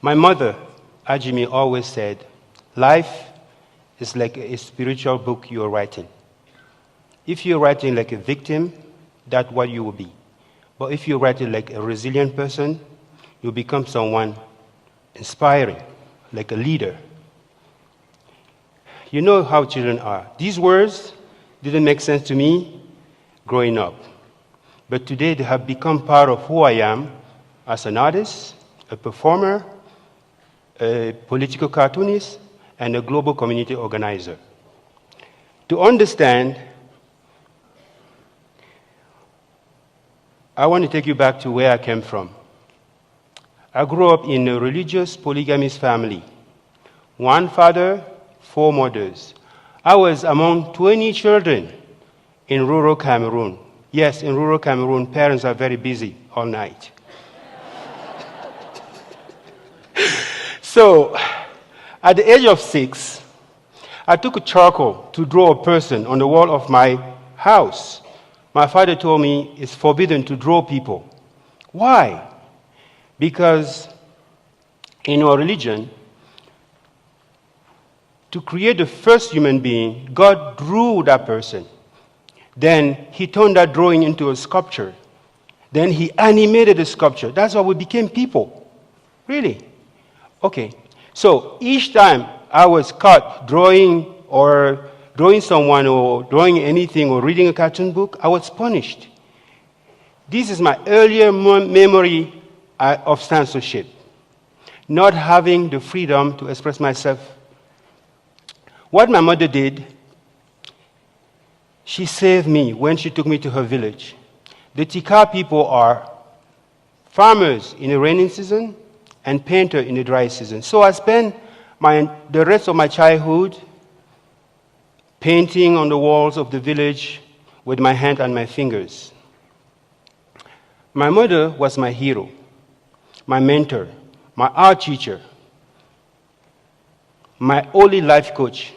My mother, Ajimi, always said, life is like a spiritual book you're writing. If you're writing like a victim, that's what you will be. But if you're writing like a resilient person, you'll become someone inspiring, like a leader. You know how children are. These words didn't make sense to me growing up. But today they have become part of who I am as an artist, a performer, a political cartoonist, and a global community organizer. To understand, I want to take you back to where I came from. I grew up in a religious polygamist family. One father, 4 mothers. I was among 20 children in rural Cameroon. Yes, in rural Cameroon, parents are very busy all night. So, at the age of 6, I took a charcoal to draw a person on the wall of my house. My father told me it's forbidden to draw people. Why? Because in our religion, to create the first human being, God drew that person. Then he turned that drawing into a sculpture. Then he animated the sculpture. That's how we became people. Really? Okay. So each time I was caught drawing someone or drawing anything or reading a cartoon book, I was punished. This is my earlier memory of censorship. Not having the freedom to express myself. What my mother did, she saved me when she took me to her village. The Tika people are farmers in the rainy season and painters in the dry season. So I spent the rest of my childhood painting on the walls of the village with my hand and my fingers. My mother was my hero, my mentor, my art teacher, my only life coach.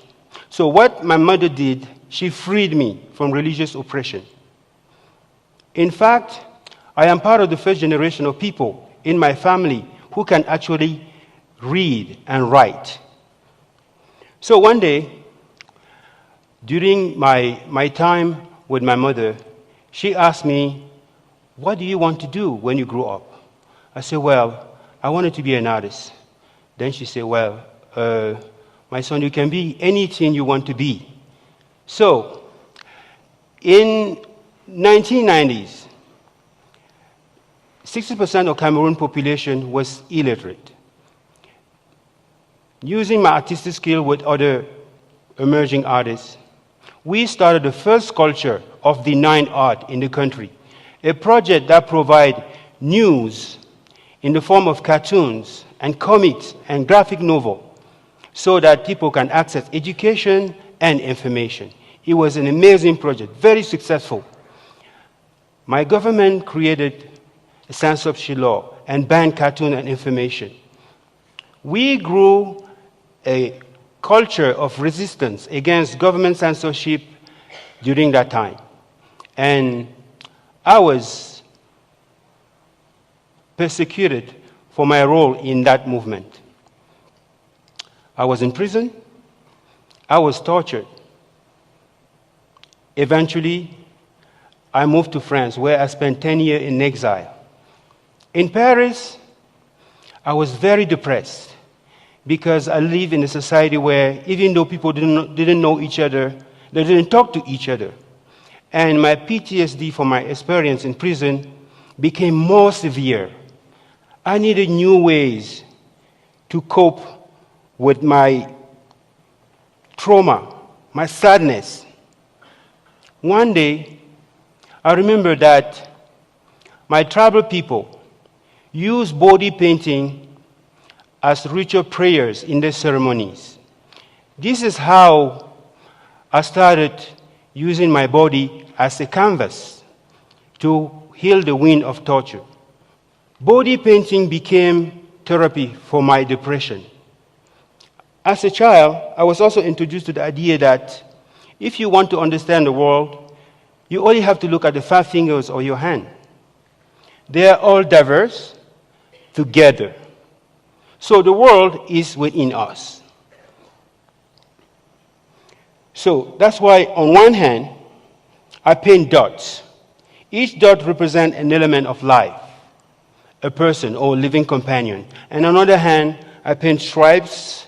So what my mother did, she freed me from religious oppression. In fact, I am part of the first generation of people in my family who can actually read and write. So one day, during my time with my mother, she asked me, what do you want to do when you grow up? I said, well, I wanted to be an artist. Then she said, well, my son, you can be anything you want to be. So, in 1990s, 60% of Cameroon population was illiterate. Using my artistic skill with other emerging artists, we started the first culture of the 9 art in the country, a project that provides news in the form of cartoons and comics and graphic novel so that people can access education and information. It was an amazing project, very successful. My government created a censorship law and banned cartoon and information. We grew a culture of resistance against government censorship during that time. And I was persecuted for my role in that movement. I was in prison. I was tortured. Eventually, I moved to France, where I spent 10 years in exile. In Paris, I was very depressed because I live in a society where even though people didn't know each other, they didn't talk to each other. And my PTSD from my experience in prison became more severe. I needed new ways to cope with my trauma, my sadness. One day, I remember that my tribal people used body painting as ritual prayers in their ceremonies. This is how I started using my body as a canvas to heal the wound of torture. Body painting became therapy for my depression. As a child, I was also introduced to the idea that if you want to understand the world, you only have to look at the 5 fingers of your hand. They are all diverse together. So the world is within us. So that's why on one hand, I paint dots. Each dot represents an element of life, a person or living companion. And on the other hand, I paint stripes,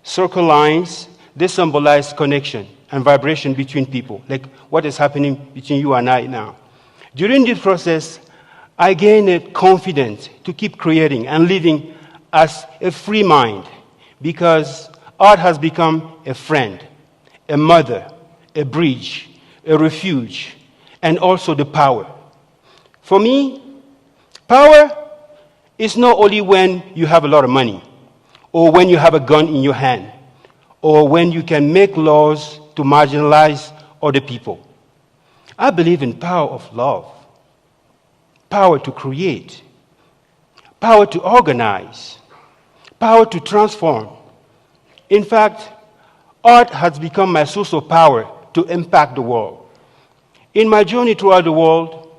circle lines. They symbolize connection and vibration between people, like what is happening between you and I now. During this process, I gained a confidence to keep creating and living as a free mind, because art has become a friend, a mother, a bridge, a refuge, and also the power. For me, power is not only when you have a lot of money, or when you have a gun in your hand, or when you can make laws to marginalize other people. I believe in power of love, power to create, power to organize, power to transform. In fact, art has become my source of power to impact the world. In my journey throughout the world,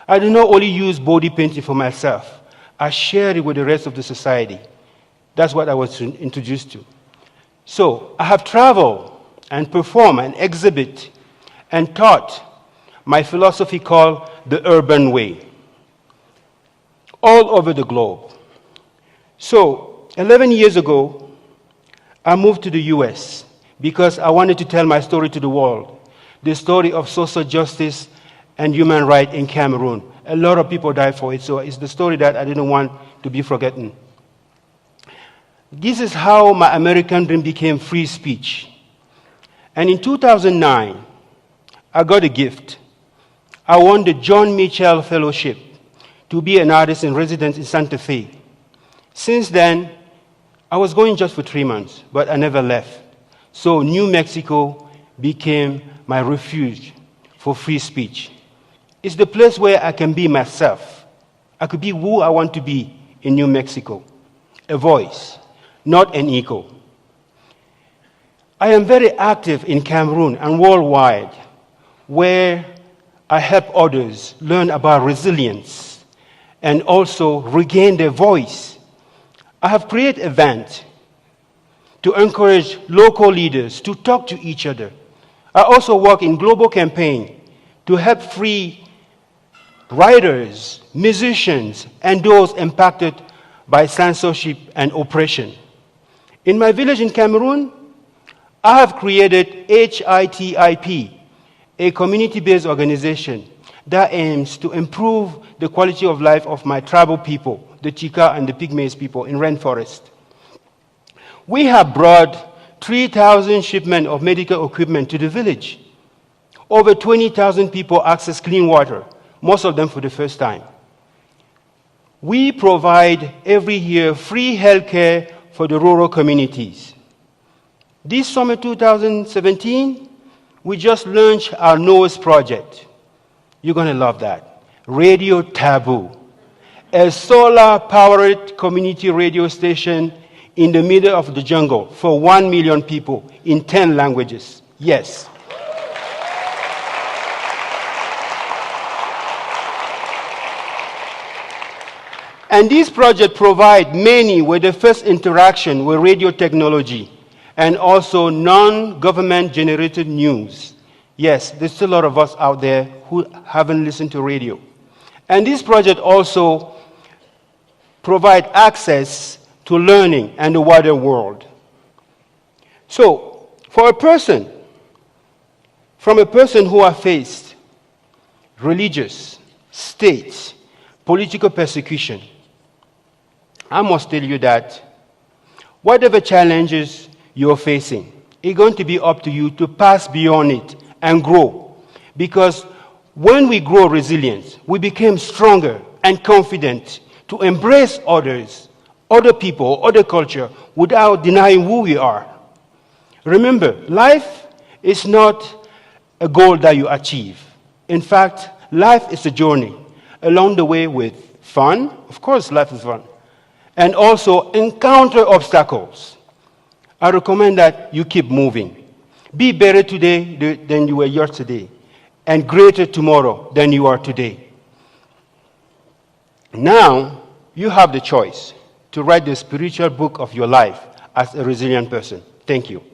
I do not only use body painting for myself, I share it with the rest of the society. That's what I was introduced to. So I have traveled and performed and exhibit and taught my philosophy called the urban way all over the globe. So 11 years ago, I moved to the US because I wanted to tell my story to the world, the story of social justice and human rights in Cameroon. A lot of people died for it, so it's the story that I didn't want to be forgotten. This is how my American dream became free speech. And in 2009, I got a gift. I won the John Mitchell Fellowship to be an artist in residence in Santa Fe. Since then, I was going just for 3 months, but I never left. So New Mexico became my refuge for free speech. It's the place where I can be myself. I could be who I want to be in New Mexico, a voice, not an echo. I am very active in Cameroon and worldwide, where I help others learn about resilience and also regain their voice. I have created events to encourage local leaders to talk to each other. I also work in global campaign to help free writers, musicians, and those impacted by censorship and oppression. In my village in Cameroon, I have created H.I.TI.P, a community-based organization that aims to improve the quality of life of my tribal people, the Chika and the Pygmies people in rainforest. We have brought 3,000 shipments of medical equipment to the village. Over 20,000 people access clean water, most of them for the first time. We provide every year free healthcare for the rural communities. This summer 2017, we just launched our newest project. You're going to love that. Radio Taboo, a solar-powered community radio station in the middle of the jungle for 1 million people in 10 languages. Yes. And this project provides many with the first interaction with radio technology and also non-government generated news. Yes, there's still a lot of us out there who haven't listened to radio. And this project also provides access to learning and the wider world. So, from a person who has faced religious, state, political persecution, I must tell you that whatever challenges you're facing, it's going to be up to you to pass beyond it and grow. Because when we grow resilience, we become stronger and confident to embrace others, other people, other culture, without denying who we are. Remember, life is not a goal that you achieve. In fact, life is a journey along the way with fun. Of course, life is fun. And also encounter obstacles. I recommend that you keep moving. Be better today than you were yesterday, and greater tomorrow than you are today. Now, you have the choice to write the spiritual book of your life as a resilient person. Thank you.